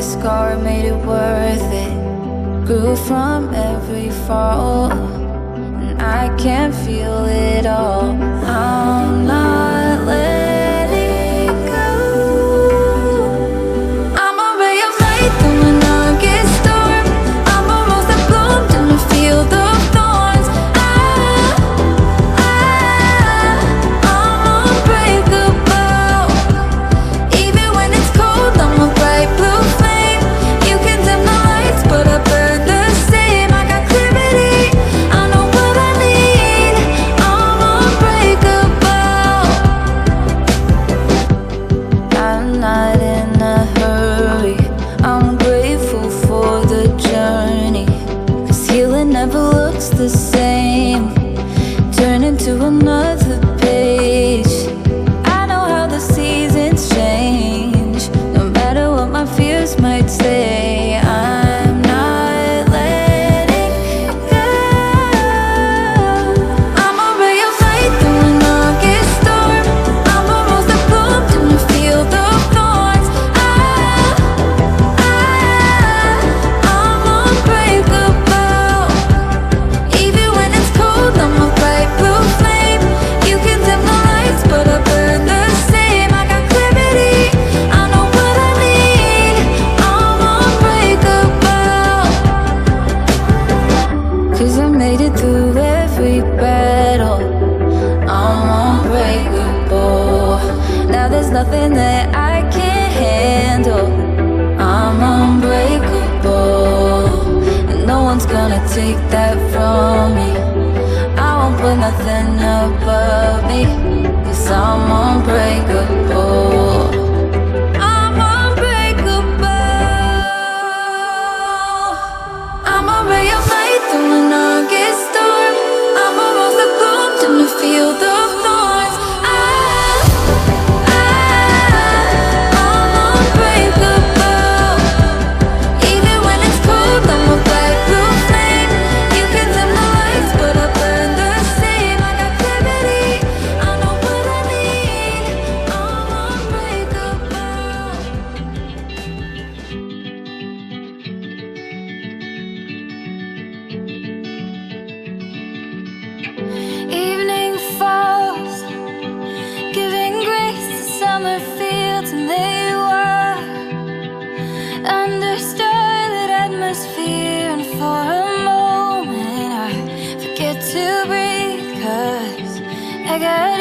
scar made it worth it. Grew from every fall, and I can't feel it all. I'm not letting go. I'm a ray of light through an August storm. I'm a rose that bloomed in a field of thorns. I'm unbreakable. Even when it's cold, I'm a bright blue flame. You can dim the lights, but I burn the same. I got clarity, I know what I need. I'm unbreakable. I'm not in a hurry, I'm grateful for the journey. 'Cause healing never looks the same. Turn into another page. I know how the seasons change. No matter what my fears might say, I'm not letting go. I'm a ray of light through an August storm. I'm a rose that bloomed in a field of thorns. I'm unbreakable. Even when it's cold, I'm a bright blue flame. You can dim the lights, but I burn the same. I got clarity, I know what I need. I'm unbreakable. 'Cause I made it through every battle. I'm unbreakable. Now there's nothing that I can't handle. I'm unbreakable, and no one's gonna take that from me. I won't put nothing above me, 'cause I'm unbreakable. I'm unbreakable. I'm a ray of light through an August storm. I'm a rose that bloomed in a field of thorns. I'm unbreakable. Even when it's cold, I'm a bright blue flame. You can dim the lights, but I burn the same. I got clarity, I know what I need. I'm unbreakable. Evening falls, giving grace to summer fields, and they were under starlit atmosphere. And for a moment I forget to breathe, 'cause I got